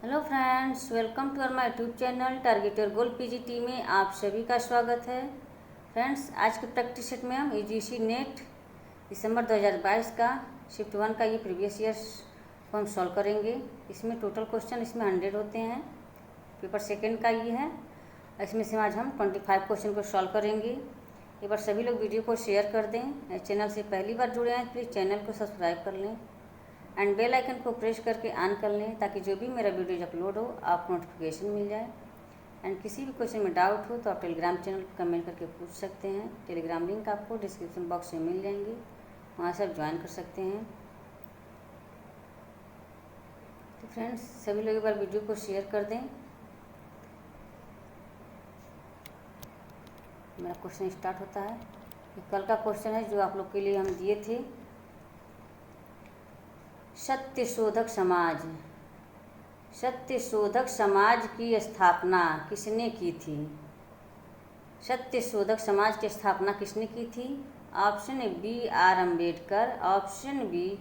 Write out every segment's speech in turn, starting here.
Hello friends, welcome to my YouTube channel Target Your Goal PGT में आप सभी का स्वागत है। फ्रेंड्स, आज के प्रैक्टिस सेट में हम यूजीसी नेट दिसंबर 2022 का शिफ्ट 1 का ये प्रीवियस ईयर को हम सॉल्व करेंगे। इसमें टोटल क्वेश्चन इसमें 100 होते हैं। पेपर सेकेंड का ये है। इसमें से आज हम 25 क्वेश्चन को सॉल्व करेंगे। एक बार सभी लोग वीडियो को शेयर कर दें। चैनल से पहली बार जुड़े हैं प्लीज़ चैनल को सब्सक्राइब कर लें एंड बेल आइकन को प्रेस करके ऑन कर लें ताकि जो भी मेरा वीडियो अपलोड हो आपको नोटिफिकेशन मिल जाए। एंड किसी भी क्वेश्चन में डाउट हो तो आप टेलीग्राम चैनल पर कमेंट करके पूछ सकते हैं। टेलीग्राम लिंक आपको डिस्क्रिप्शन बॉक्स में मिल जाएंगे, वहाँ से आप ज्वाइन कर सकते हैं। तो फ्रेंड्स, सभी लोग एक बार वीडियो को शेयर कर दें। मेरा क्वेश्चन स्टार्ट होता है। ये कल का क्वेश्चन है जो आप लोग के लिए हम दिए थे। सत्यशोधक समाज, सत्यशोधक समाज की स्थापना किसने की थी? सत्यशोधक समाज की स्थापना किसने की थी? Option B R Ambedkar, option B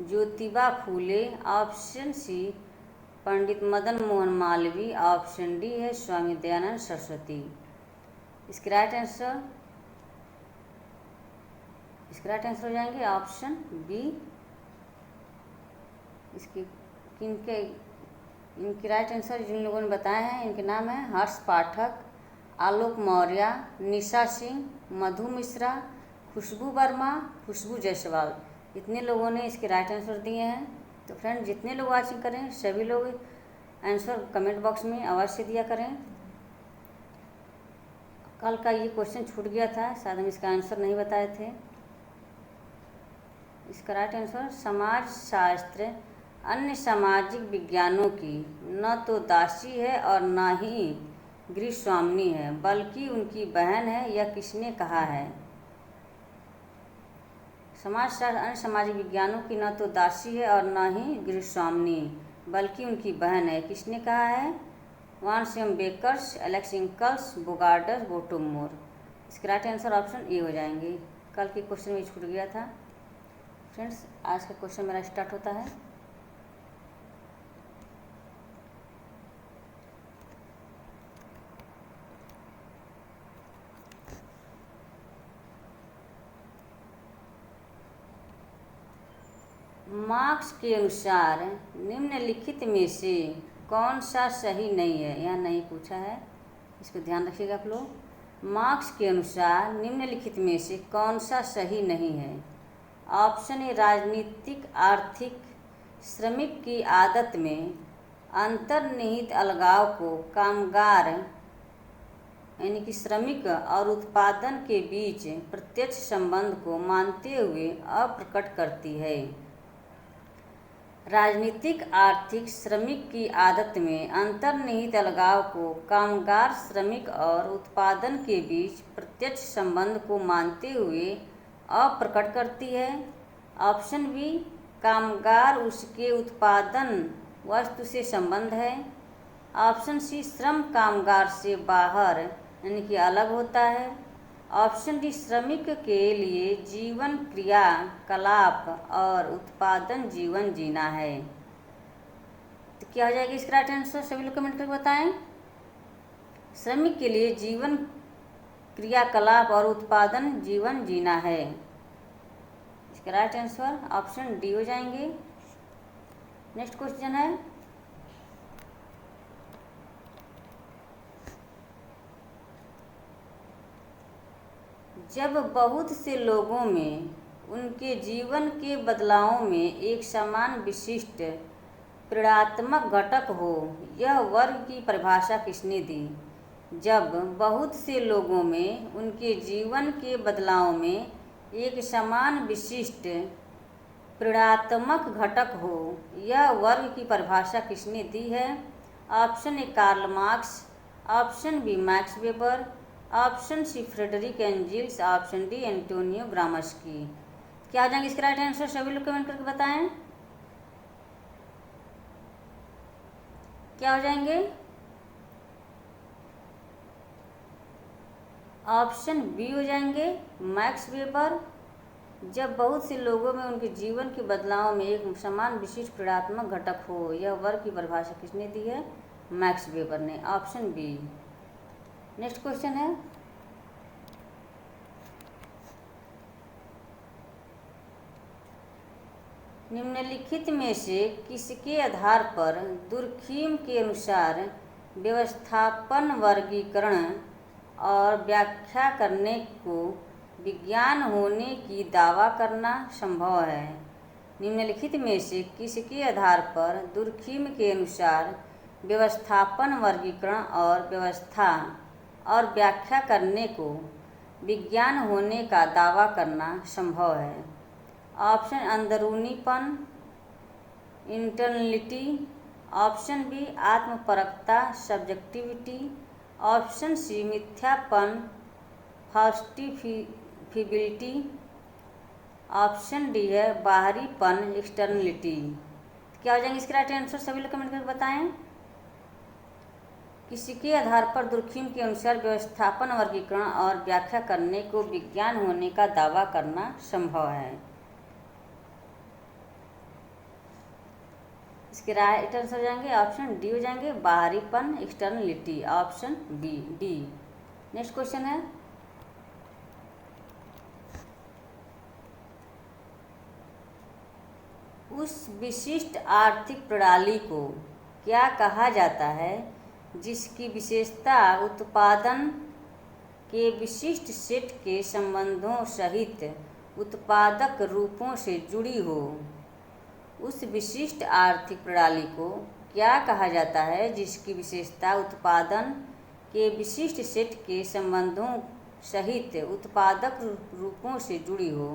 Jyotiba Phule, option C Pandit Madan Mohan Malaviya, option D है स्वामी दयानंद सरस्वती। इसके राइट आंसर हो जाएंगे ऑप्शन बी। इनके राइट आंसर जिन लोगों ने बताए हैं इनके नाम हैं हर्ष पाठक, आलोक मौर्य, निशा सिंह, मधु मिश्रा, खुशबू वर्मा, खुशबू जायसवाल। इतने लोगों ने इसके राइट आंसर दिए हैं। तो फ्रेंड, जितने लोग वाचिंग करें सभी लोग आंसर कमेंट बॉक्स में अवश्य दिया करें। कल का ये क्वेश्चन छूट गया था, शायद हम इसका आंसर नहीं बताए थे। इसका राइट आंसर समाज शास्त्र अन्य सामाजिक विज्ञानों की न तो दासी है और न ही गृहस्वामिनी है बल्कि उनकी बहन है, यह किसने कहा है? समाजशास्त्र अन्य सामाजिक विज्ञानों की न तो दासी है और न ही गृहस्वामिनी बल्कि उनकी बहन है, किसने कहा है? वानसियम बेकर्स, एलेक्स इंकल्स, बोगार्डस, बोटोमोर। इसका राइट आंसर ऑप्शन ए हो जाएंगे। कल के क्वेश्चन में छूट गया था। फ्रेंड्स, आज का क्वेश्चन मेरा स्टार्ट होता है। मार्क्स के अनुसार निम्नलिखित में से कौन सा सही नहीं है? यह नहीं पूछा है, इसको ध्यान रखिएगा आप लोग। मार्क्स के अनुसार निम्नलिखित में से कौन सा सही नहीं है? ऑप्शन ए राजनीतिक आर्थिक श्रमिक की आदत में अंतर्निहित अलगाव को कामगार यानी कि श्रमिक और उत्पादन के बीच प्रत्यक्ष संबंध को मानते हुए अप्रकट करती है। राजनीतिक आर्थिक श्रमिक की आदत में अंतर्निहित अलगाव को कामगार श्रमिक और उत्पादन के बीच प्रत्यक्ष संबंध को मानते हुए अप्रकट करती है। ऑप्शन बी कामगार उसके उत्पादन वस्तु से संबंध है। ऑप्शन सी श्रम कामगार से बाहर यानी कि अलग होता है। ऑप्शन डी श्रमिक के लिए जीवन क्रियाकलाप और उत्पादन जीवन जीना है। तो क्या हो जाएगा इसका राइट आंसर? सभी लोग कमेंट करके बताएं। श्रमिक के लिए जीवन क्रियाकलाप और उत्पादन जीवन जीना है। इसका राइट आंसर ऑप्शन डी हो जाएंगे। नेक्स्ट क्वेश्चन है, जब बहुत से लोगों में उनके जीवन के बदलावों में एक समान विशिष्ट प्रेरणात्मक घटक हो, यह वर्ग की परिभाषा किसने दी? जब बहुत से लोगों में उनके जीवन के बदलाव में एक समान विशिष्ट प्रेरणात्मक घटक हो, यह वर्ग की परिभाषा किसने दी है? Option A Karl Marx, option B Max Weber, option C Friedrich Engels, option D Antonio Gramsci. क्या आ जाएंगे इसके राइट आंसर? सभी लोग कमेंट करके बताएं। क्या हो जाएंगे? ऑप्शन बी हो जाएंगे मैक्स वेबर, जब बहुत से लोगों में उनके जीवन के बदलाव में एक समान विशिष्ट प्रेरणात्मक घटक हो। यह वर्ग की परिभाषा किसने दी है? मैक्स वेबर ने। Option B. नेक्स्ट क्वेश्चन है, निम्नलिखित में से किसके आधार पर दुर्खीम के अनुसार व्यवस्थापन वर्गीकरण और व्याख्या करने को विज्ञान होने की दावा करना संभव है? निम्नलिखित में से किसके आधार पर दुर्खीम के अनुसार व्यवस्थापन वर्गीकरण और व्यवस्था और व्याख्या करने को विज्ञान होने का दावा करना संभव है? ऑप्शन अंदरूनीपन, इंटरनलिटी। ऑप्शन बी आत्मपरकता, सब्जेक्टिविटी। ऑप्शन सी मिथ्यापन, फॉल्सिफिबिलिटी। ऑप्शन डी है बाहरीपन, एक्सटर्नलिटी। क्या हो जाएंगे इसके राइट आंसर? सभी लोग कमेंट करके बताएं। किसके आधार पर दुर्खीम के अनुसार व्यवस्थापन वर्गीकरण और व्याख्या करने को विज्ञान होने का दावा करना संभव है? इसके राइट आंसर हो जाएंगे ऑप्शन डी हो जाएंगे बाहरीपन, externality. Option B, D. Next question है, उस विशिष्ट आर्थिक प्रणाली को क्या कहा जाता है जिसकी विशेषता उत्पादन के विशिष्ट सेट के संबंधों सहित उत्पादक रूपों से जुड़ी हो? उस विशिष्ट आर्थिक प्रणाली को क्या कहा जाता है जिसकी विशेषता उत्पादन के विशिष्ट सेट के संबंधों सहित उत्पादक रूपों से जुड़ी हो?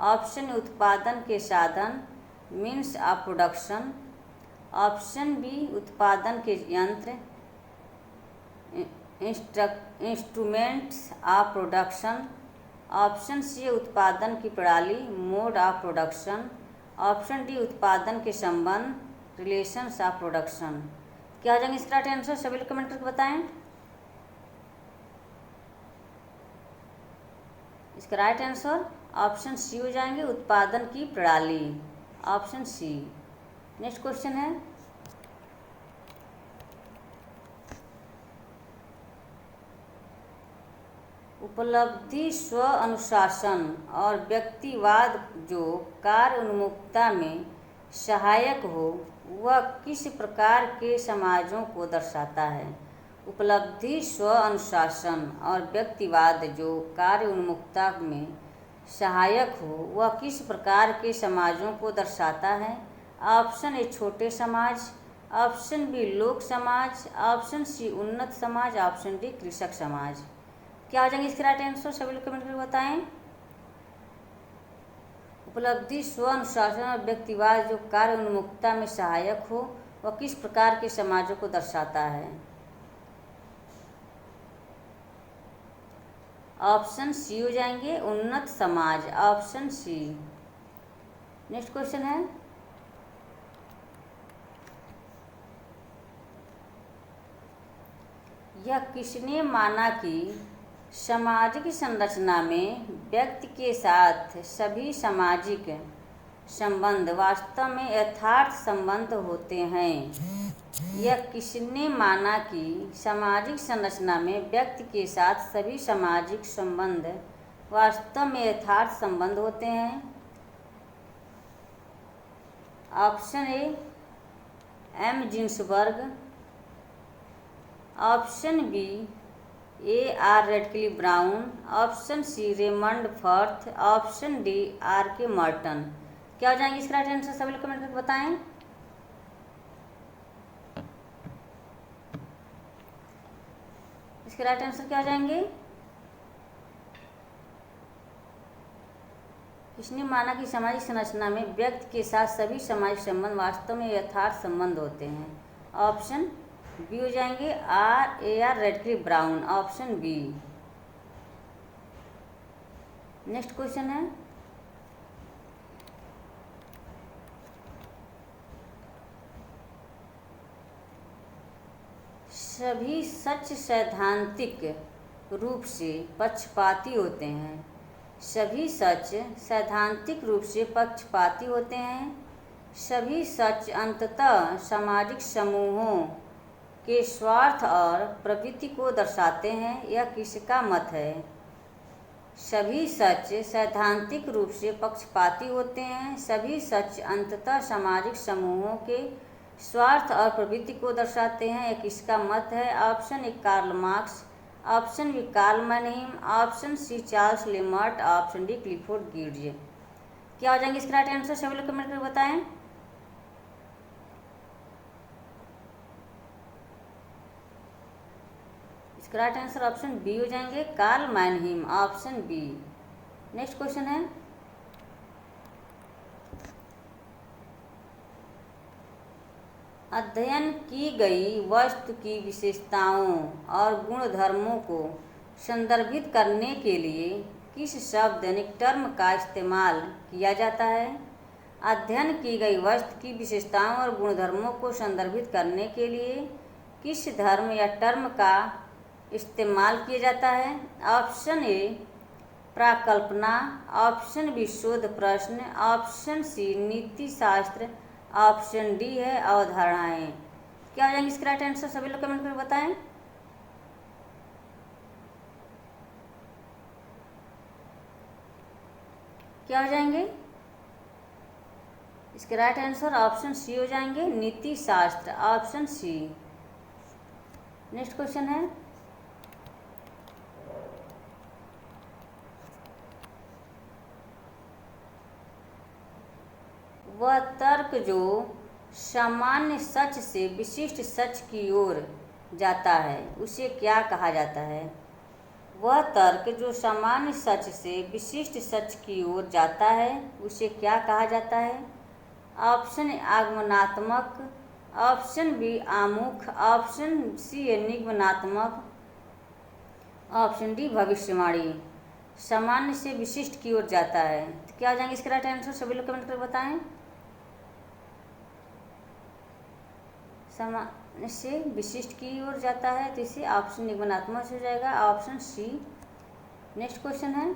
ऑप्शन उत्पादन के साधन, means of production. Option B उत्पादन के यंत्र, instruments of production. Option C उत्पादन की प्रणाली, mode of production. Option D उत्पादन के संबंध, रिलेशंस ऑफ प्रोडक्शन। क्या हो जाएंगे इसका राइट आंसर? सभी लोग कमेंट करके बताएं। इसका राइट आंसर ऑप्शन सी हो जाएंगे उत्पादन की प्रणाली। Option C. नेक्स्ट क्वेश्चन है, उपलब्धि, स्व अनुशासन और व्यक्तिवाद जो कार्य उन्मुखता में सहायक हो वह किस प्रकार के समाजों को दर्शाता है? उपलब्धि, स्व अनुशासन और व्यक्तिवाद जो कार्य उन्मुखता में सहायक हो वह किस प्रकार के समाजों को दर्शाता है? ऑप्शन ए छोटे समाज। ऑप्शन बी लोक समाज। ऑप्शन सी उन्नत समाज। ऑप्शन डी कृषक समाज। क्या हो जाएंगे इसके राइट आंसर? सभी लोग कमेंट करके बताएं। उपलब्धि, स्व अनुशासन और व्यक्तिवाद जो कार्य उन्मुखता में सहायक हो वह किस प्रकार के समाजों को दर्शाता है? ऑप्शन सी हो जाएंगे उन्नत समाज। Option C. नेक्स्ट क्वेश्चन है, यह किसने माना कि सामाजिक संरचना में व्यक्ति के साथ सभी सामाजिक संबंध वास्तव में यथार्थ संबंध होते हैं? यह किसने माना कि सामाजिक संरचना में व्यक्ति के साथ सभी सामाजिक संबंध वास्तव में यथार्थ संबंध होते हैं? Option A M Ginsberg. Option B A R Radcliffe Brown. Option C Raymond Firth. Option D R K Merton. क्या हो जाएंगे इसका राइट आंसर? सभी लोग कमेंट करके बताएं। इसके राइट आंसर क्या हो जाएंगे? किसने माना कि सामाजिक संरचना में व्यक्ति के साथ सभी सामाजिक संबंध वास्तव में यथार्थ संबंध होते हैं? ऑप्शन बी हो जाएंगे A R Radcliffe Brown. Option B. Next question है, सभी सच सैद्धांतिक रूप से पक्षपाती होते हैं। सभी सच सैद्धांतिक रूप से पक्षपाती होते हैं। सभी सच अंततः सामाजिक समूहों के स्वार्थ और प्रवृत्ति को दर्शाते हैं। यह किसका मत है? सभी सच सैद्धांतिक रूप से पक्षपाती होते हैं। सभी सच अंततः सामाजिक समूहों के स्वार्थ और प्रवृत्ति को दर्शाते हैं। यह किसका मत है? Option A Karl Marx, option B Karl Mannheim, option C Charles Lemert, option D Clifford Gibbs. क्या हो जाएंगे इसका राइट आंसर? सभी लोग कमेंट करके बताएं। इसका राइट आंसर ऑप्शन बी हो जाएंगे, Karl Mannheim, option B. Next question है, अध्ययन की गई वस्तु की विशेषताओं और गुणधर्मों को संदर्भित करने के लिए किस शब्द यानी टर्म का इस्तेमाल किया जाता है? अध्ययन की गई वस्तु की विशेषताओं और गुणधर्मों को संदर्भित करने के लिए किस धर्म या टर्म का इस्तेमाल किया जाता है? ऑप्शन ए प्राकल्पना, ऑप्शन बी शोध प्रश्न, ऑप्शन सी नीति शास्त्र, ऑप्शन डी है अवधारणाएं। क्या हो जाएंगे इसका राइट आंसर? सभी लोग कमेंट करके बताएं। क्या हो जाएंगे इसके राइट आंसर? ऑप्शन सी हो जाएंगे, नीति शास्त्र, ऑप्शन सी। नेक्स्ट क्वेश्चन है, वह तर्क जो सामान्य सच से विशिष्ट सच की ओर जाता है उसे क्या कहा जाता है? वह तर्क जो सामान्य सच से विशिष्ट सच की ओर जाता है उसे क्या कहा जाता है? ऑप्शन आगमनात्मक, ऑप्शन बी आमुख, ऑप्शन सी निगमनात्मक, ऑप्शन डी भविष्यवाणी। सामान्य से विशिष्ट की ओर जाता है तो क्या हो जाएंगे इसका राइट आंसर? सभी लोग कमेंट करके बताएं। सामान्य से विशिष्ट की ओर जाता है तो इसे ऑप्शन निगमनात्मक हो जाएगा, ऑप्शन सी। नेक्स्ट क्वेश्चन है,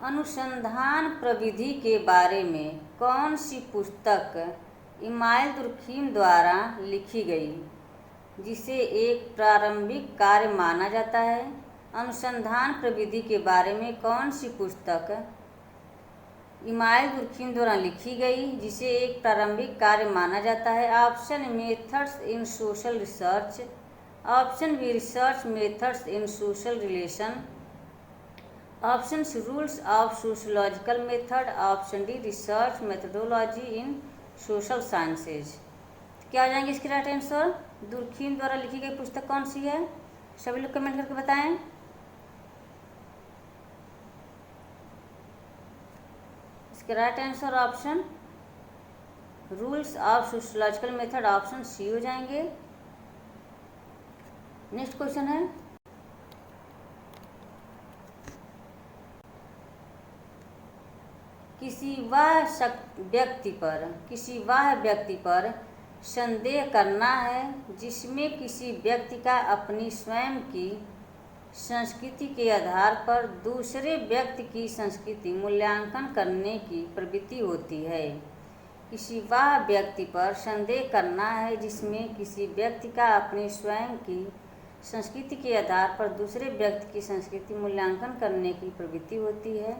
अनुसंधान प्रविधि के बारे में कौन सी पुस्तक इमाइल दुर्खीम द्वारा लिखी गई जिसे एक प्रारंभिक कार्य माना जाता है? अनुसंधान प्रविधि के बारे में कौन सी पुस्तक इमाइल दुर्खीम द्वारा लिखी गई जिसे एक प्रारंभिक कार्य माना जाता है? Option methods in social research, option B research methods in social relation, option C rules of sociological method, option D research methodology in social sciences. क्या हो जाएंगे इसके राइट आंसर? दुर्खीम द्वारा लिखी गई पुस्तक कौन सी है? सभी लोग कमेंट करके बताएं। इसके right answer option rules of sociological method, option C हो जाएंगे। नेक्स्ट क्वेश्चन है, किसी वह व्यक्ति पर संदेह करना है जिसमें किसी व्यक्ति का अपनी स्वयं की संस्कृति के आधार पर दूसरे व्यक्ति की संस्कृति मूल्यांकन करने की प्रवृत्ति होती है। किसी वह व्यक्ति पर संदेह करना है जिसमें किसी व्यक्ति का अपनी स्वयं की संस्कृति के आधार पर दूसरे व्यक्ति की संस्कृति मूल्यांकन करने की प्रवृत्ति होती है।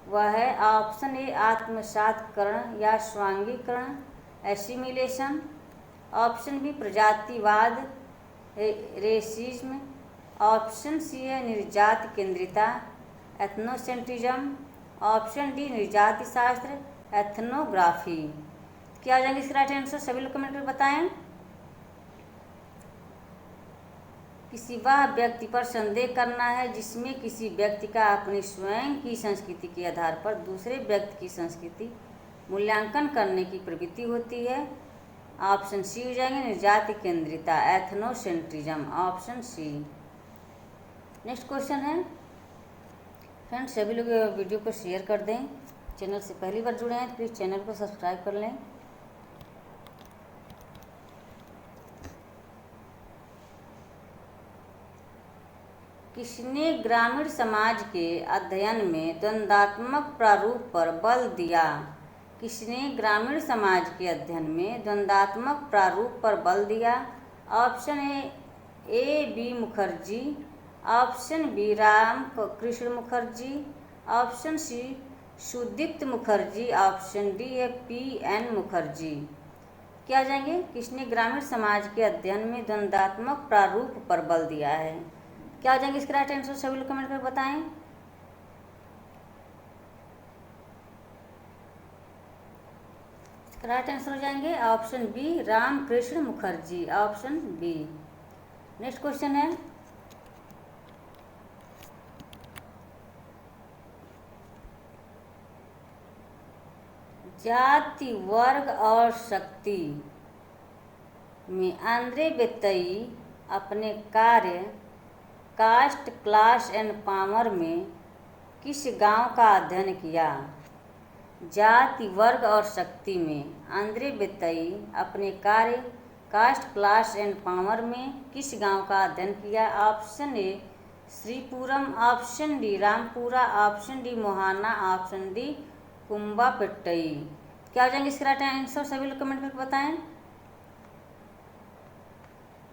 वह है ऑप्शन ए आत्मसातकरण या स्वांगीकरण, एसिमिलेशन, ऑप्शन बी प्रजातिवाद, रेसिज्म, ऑप्शन सी है निर्जाति केंद्रिता, एथनोसेंट्रिज्म, ऑप्शन डी निर्जाति शास्त्र, एथनोग्राफी। क्या हो जाएंगे इसका राइट आंसर? सभी लोग कमेंट करके बताएं। किसी वह व्यक्ति पर संदेह करना है जिसमें किसी व्यक्ति का अपनी स्वयं की संस्कृति के आधार पर दूसरे व्यक्ति की संस्कृति मूल्यांकन करने की प्रवृत्ति होती है। ऑप्शन सी हो जाएंगे निर्जाति केंद्रिता, ethnocentrism, option C. Next question है, फ्रेंड्स सभी लोग वीडियो को शेयर कर दें। चैनल से पहली बार जुड़े हैं तो प्लीज़ चैनल को सब्सक्राइब कर लें। किसने ग्रामीण समाज के अध्ययन में द्वंद्वात्मक प्रारूप पर बल दिया? किसने ग्रामीण समाज के अध्ययन में द्वंद्वात्मक प्रारूप पर बल दिया? Option A B Mukherjee, option B Ram Krishna Mukherjee, option C Sudipta Mukherjee, option D है पी.एन. मुखर्जी। क्या जाएंगे? किसने ग्रामीण समाज के अध्ययन में द्वंद्वात्मक प्रारूप पर बल दिया है? क्या हो जाएंगे इसका राइट आंसर? सभी लोग कमेंट करके बताएं। इसका राइट आंसर हो जाएंगे option B Ramkrishna Mukherjee, option B. Next question है, जाति वर्ग और शक्ति में आंद्रे बेतई अपने कार्य कास्ट क्लास एंड पावर में किस गांव का अध्ययन किया? जाति वर्ग और शक्ति में आंद्रे बेतई अपने कार्य कास्ट क्लास एंड पावर में किस गांव का अध्ययन किया? Option A Shripuram, option D Rampura, option D Mohana, option D Kumbapettai. क्या हो जाएंगे इसका राइट आंसर? सभी लोग कमेंट करके बताएं।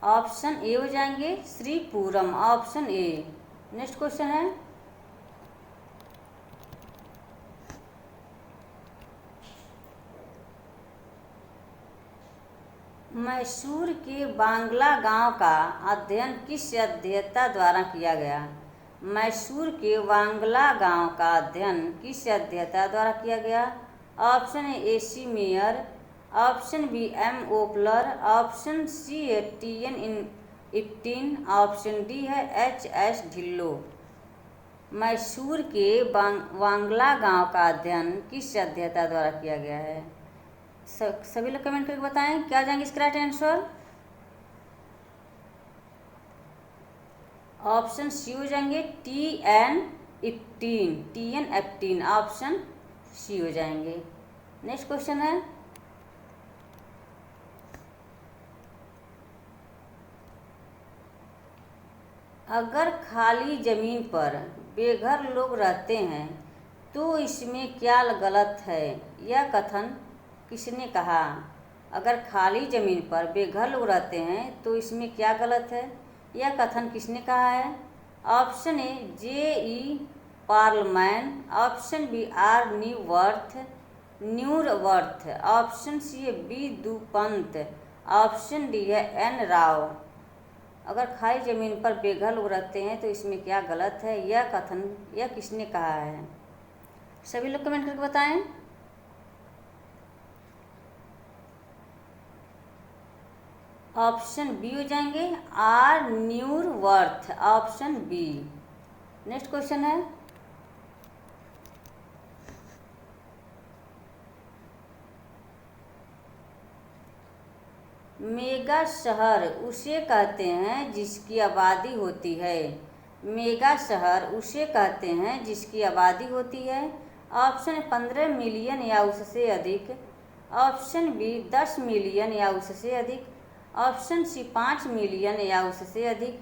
ऑप्शन ए हो जाएंगे Sripuram, option A. Next question है, मैसूर के बांग्ला गांव का अध्ययन किस अध्येता द्वारा किया गया? मैसूर के वांगला गांव का अध्ययन किस अध्येता द्वारा किया गया? Option A C Mayer, option B M Opler, option C है टी.एन. इप्टिन, ऑप्शन डी है H.S. ढिल्लो। मैसूर के वांगला गांव का अध्ययन किस अध्येता द्वारा किया गया है? सभी लोग कमेंट करके बताएं। क्या जाएंगे इसका राइट आंसर? ऑप्शन सी हो जाएंगे टी.एन. इप्टिन, ऑप्शन सी हो जाएंगे। नेक्स्ट क्वेश्चन है, अगर खाली जमीन पर बेघर लोग रहते हैं तो इसमें क्या गलत है? यह कथन किसने कहा? अगर खाली जमीन पर बेघर लोग रहते हैं तो इसमें क्या गलत है? यह कथन किसने कहा है? Option A J.E. Perlman, option B R न्यूरवर्थ, ऑप्शन सी है बी दुपंत, ऑप्शन डी है N. राव। अगर खाली जमीन पर बेघर लोग रहते हैं तो इसमें क्या गलत है? यह कथन यह किसने कहा है? सभी लोग कमेंट करके बताएं। ऑप्शन बी हो जाएंगे आर न्यूरवर्थ, ऑप्शन बी। नेक्स्ट क्वेश्चन है, मेगा शहर उसे कहते हैं जिसकी आबादी होती है। मेगा शहर उसे कहते हैं जिसकी आबादी होती है। ऑप्शन 15 मिलियन या उससे अधिक, ऑप्शन बी 10 मिलियन या उससे अधिक, ऑप्शन सी 5 मिलियन या उससे अधिक,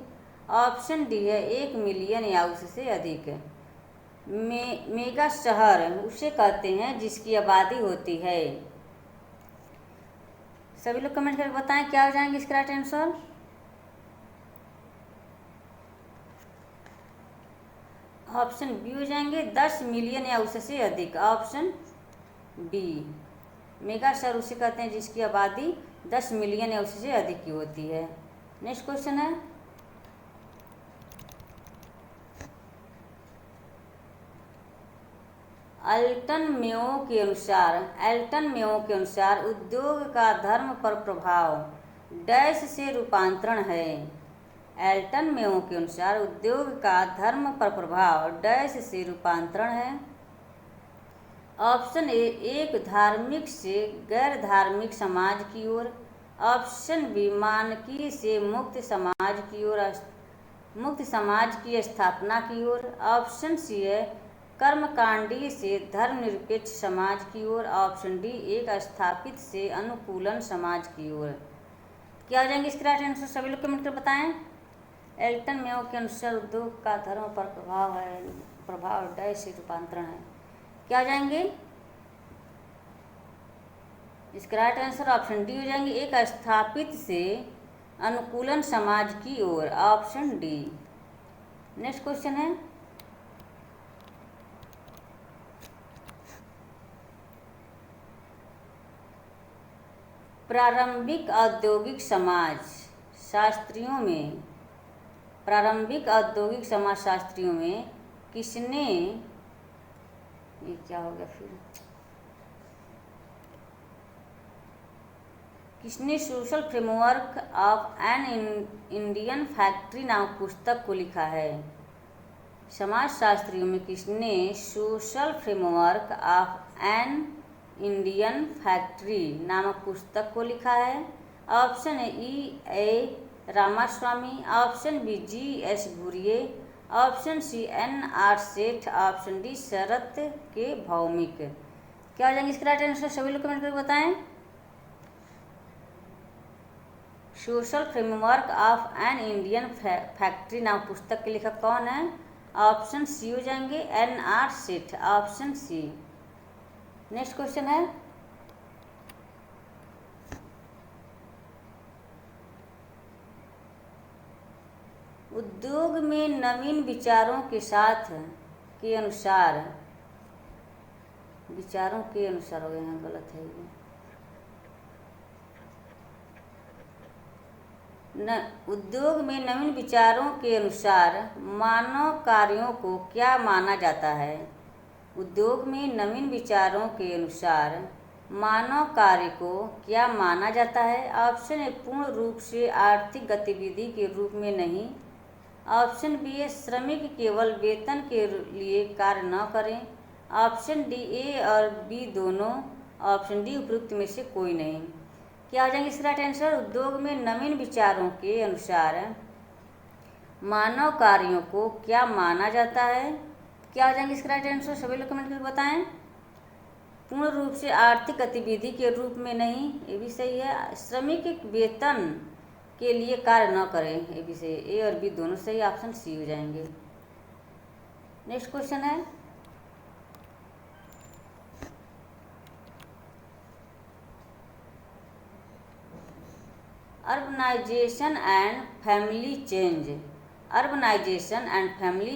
ऑप्शन डी है 1 मिलियन या उससे अधिक। मेगा शहर उसे कहते हैं जिसकी आबादी होती है। सभी लोग कमेंट करके बताएं क्या हो जाएंगे इसका राइट आंसर? ऑप्शन बी हो जाएंगे 10 मिलियन या उससे अधिक, ऑप्शन बी। मेगा शहर उसे कहते हैं जिसकी आबादी 10 मिलियन या उससे अधिक की होती है। नेक्स्ट क्वेश्चन है, एल्टन मेयो के अनुसार उद्योग का धर्म पर प्रभाव डैश से रूपांतरण है। एल्टन मेयो के अनुसार उद्योग का धर्म पर प्रभाव डैश से रूपांतरण है। ऑप्शन ए एक धार्मिक से गैर धार्मिक समाज की ओर, ऑप्शन बी मानकीय से मुक्त समाज की स्थापना की ओर, ऑप्शन सी है कर्मकांडीय से धर्मनिरपेक्ष समाज की ओर, ऑप्शन डी एक स्थापित से अनुकूलन समाज की ओर। क्या हो जाएंगे इसके राइट आंसर? सभी लोग कमेंट कर बताएं। एल्टन मेयो के अनुसार उद्योग का धर्म पर प्रभाव डैश से रूपांतरण है। क्या हो जाएंगे? इसका राइट आंसर ऑप्शन डी हो जाएंगे, एक स्थापित से अनुकूलन समाज की ओर, ऑप्शन डी। नेक्स्ट क्वेश्चन है, प्रारंभिक औद्योगिक समाज शास्त्रियों में किसने, ये क्या हो गया फिर, किसने social framework of an Indian factory नामक पुस्तक को लिखा है? समाजशास्त्रियों में किसने social framework of an Indian factory नामक पुस्तक को लिखा है? Option A Ramaswamy, option B G S. Ghurye, option C N.R. Seth, option D शरत के भौमिक। क्या हो जाएंगे इसका राइट आंसर? सभी लोग कमेंट करके बताएं। Social framework of an Indian factory नाम पुस्तक के लेखक कौन है? ऑप्शन सी हो जाएंगे N.R. Seth, option C. Next question है, उद्योग में नवीन विचारों के अनुसार हो गए हैं, गलत है ये। उद्योग में नवीन विचारों के अनुसार मानव कार्यों को क्या माना जाता है? उद्योग में नवीन विचारों के अनुसार मानव कार्य को क्या माना जाता है? ऑप्शन ए पूर्ण रूप से आर्थिक गतिविधि के रूप में नहीं, ऑप्शन बी श्रमिक केवल वेतन के लिए कार्य न करें, ऑप्शन डी ए और बी दोनों, ऑप्शन डी उपयुक्त में से कोई नहीं। क्या हो जाएंगे इसका राइट आंसर? उद्योग में नवीन विचारों के अनुसार मानव कार्यों को क्या माना जाता है? क्या हो जाएंगे इसका राइट आंसर? सभी लोग कमेंट करके बताएं। पूर्ण रूप से आर्थिक गतिविधि के रूप में नहीं, ये भी सही है। श्रमिक वेतन के लिए कार्य न करें, ये भी सही। ए और बी दोनों सही, ऑप्शन सी हो जाएंगे। नेक्स्ट क्वेश्चन है, अर्बनाइजेशन एंड फैमिली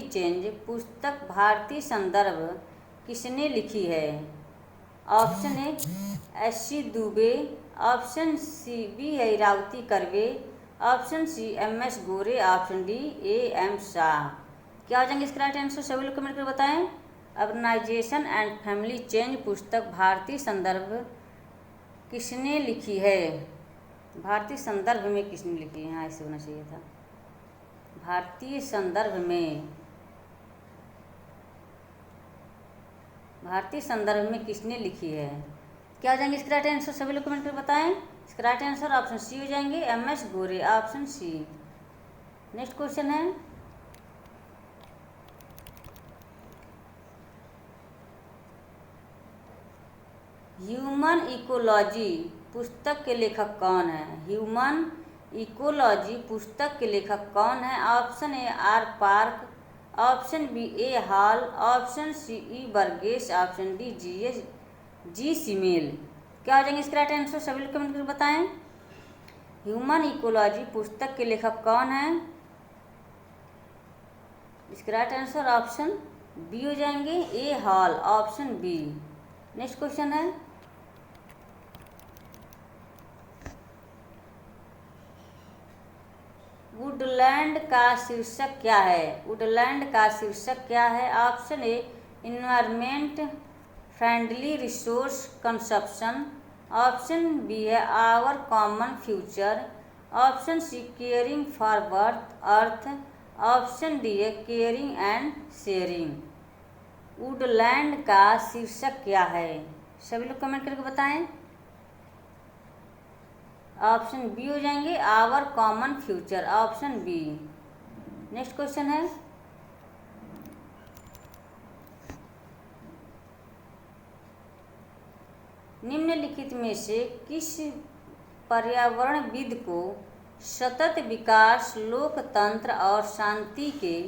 चेंज पुस्तक भारतीय संदर्भ किसने लिखी है? Option A S.C. Dube, option C B है Irawati curve, option C M.S. गोरे, ऑप्शन डी A.M. शाह। क्या हो जाएंगे इसका राइट आंसर? सभी लोग कमेंट कर बताएं। अर्बनाइजेशन एंड फैमिली चेंज पुस्तक भारतीय संदर्भ किसने लिखी है? भारतीय संदर्भ में किसने लिखी है? हाँ, ऐसे होना चाहिए था। भारतीय संदर्भ में किसने लिखी है? क्या हो जाएंगे इसका राइट आंसर? सभी लोग कमेंट कर बताएं। इसका राइट आंसर ऑप्शन सी हो जाएंगे M.S. गोरे, ऑप्शन सी। नेक्स्ट क्वेश्चन है, ह्यूमन इकोलॉजी पुस्तक के लेखक कौन है? ह्यूमन इकोलॉजी पुस्तक के लेखक कौन है? Option A R. Park, option B A. Hall, option C E. Burgess, option D G. Simmel. क्या हो जाएंगे इसका राइट आंसर? सभी लोग कमेंट करके बताएं। ह्यूमन इकोलॉजी पुस्तक के लेखक कौन है? इसका राइट आंसर ऑप्शन बी हो जाएंगे A. Hall, option B. Next question है, वुडलैंड का शीर्षक क्या है? Option A environment friendly resource consumption, option B है our common future, option C caring for earth, option D है केयरिंग एंड शेयरिंग। वुडलैंड का शीर्षक क्या है? सभी लोग कमेंट करके बताएं। ऑप्शन बी हो जाएंगे our common future, option B. Next question है, निम्नलिखित में से किस पर्यावरणविद को सतत विकास, लोकतंत्र और शांति के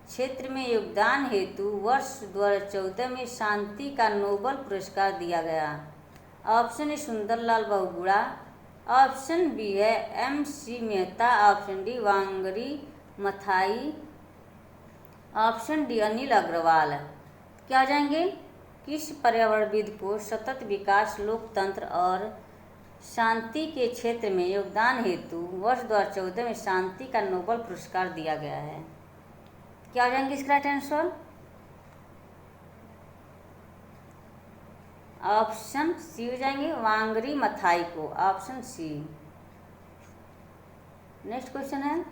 क्षेत्र में योगदान हेतु वर्ष 2014 में शांति का नोबेल पुरस्कार दिया गया। Option A Sundarlal Bahuguna, option B है MC Mehta, option D Wangari Maathai, option D Anil Agarwal. क्या हो जाएंगे? किस पर्यावरणविद को सतत विकास, लोकतंत्र और शांति के क्षेत्र में योगदान हेतु वर्ष 2014 में शांति का नोबेल पुरस्कार दिया गया है? क्या हो जाएंगे इसका राइट आंसर? ऑप्शन सी हो जाएंगे, वांगरी मथाई को, ऑप्शन सी। नेक्स्ट क्वेश्चन है,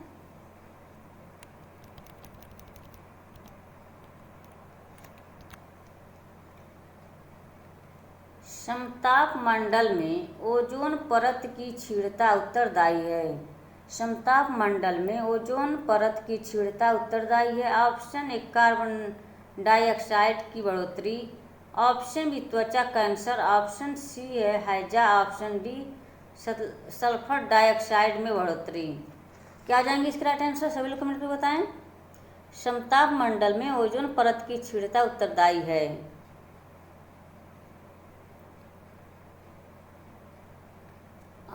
समताप मंडल में ओजोन परत की क्षीणता उत्तरदायी है। समताप मंडल में ओजोन परत की क्षीणता उत्तरदायी है। ऑप्शन ए कार्बन डाइऑक्साइड की बढ़ोतरी, ऑप्शन बी त्वचा कैंसर, ऑप्शन सी है हैजा, ऑप्शन डी सल्फर डाइऑक्साइड में बढ़ोतरी। क्या आ जाएंगे इसका राइट आंसर? सभी लोग कमेंट में बताएं। समताप मंडल में ओजोन परत की क्षीणता उत्तरदायी है।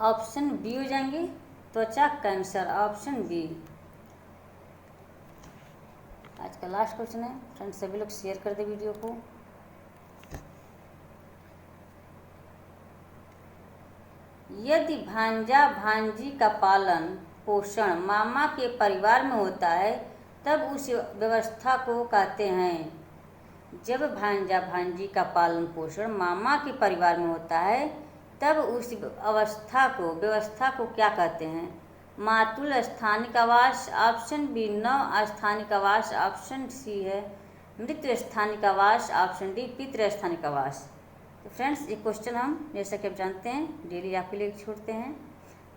ऑप्शन बी हो जाएंगे, त्वचा कैंसर, ऑप्शन बी। आज का लास्ट क्वेश्चन है फ्रेंड्स, सभी लोग शेयर कर दे वीडियो को। यदि भांजा भांजी का पालन पोषण मामा के परिवार में होता है तब उस व्यवस्था को कहते हैं। जब भांजा भांजी का पालन पोषण मामा के परिवार में होता है तब उस व्यवस्था को क्या कहते हैं? मातुल स्थानिक आवास, ऑप्शन बी नव स्थानिक आवास, ऑप्शन सी है मृत स्थानिक आवास, ऑप्शन डी पितृ स्थानिक आवास। तो फ्रेंड्स, ये क्वेश्चन हम जैसा कि आप जानते हैं डेली आपके लिए छोड़ते हैं।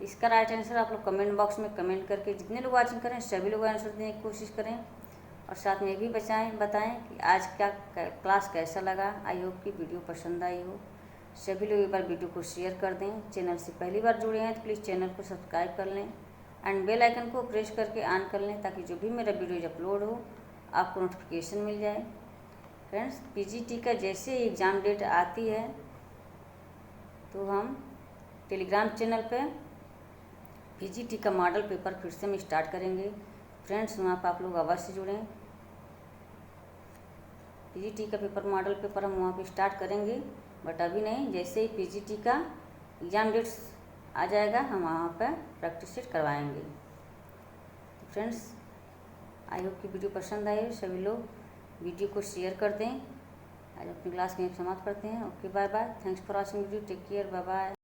इसका राइट आंसर आप लोग कमेंट बॉक्स में कमेंट करके जितने लोग वाचिंग करें सभी लोग आंसर देने की कोशिश करें, और साथ में ये भी बताएं कि आज क्या क्लास कैसा लगा। आई होप कि वीडियो पसंद आई हो। सभी लोग एक बार वीडियो को शेयर कर दें। चैनल से पहली बार जुड़े हैं तो प्लीज़ चैनल को सब्सक्राइब कर लें एंड बेल आइकन को प्रेस करके ऑन कर लें, ताकि जो भी मेरा वीडियो अपलोड हो आपको नोटिफिकेशन मिल जाए। फ्रेंड्स, PGT का जैसे ही एग्ज़ाम डेट आती है तो हम टेलीग्राम चैनल पे PGT का मॉडल पेपर फिर से हम स्टार्ट करेंगे। फ्रेंड्स, वहाँ पर आप लोग अवश्य जुड़ें। PGT का पेपर मॉडल पेपर हम वहाँ पे स्टार्ट करेंगे, बट अभी नहीं। जैसे ही PGT का एग्ज़ाम डेट्स आ जाएगा हम वहाँ पर प्रैक्टिस सेट करवाएंगे। तो फ्रेंड्स, आई होप कि वीडियो पसंद आए। सभी लोग वीडियो को शेयर कर दें। आज अपनी क्लास में समाप्त करते हैं। Okay, bye bye. Thanks for watching video. Take care, bye bye.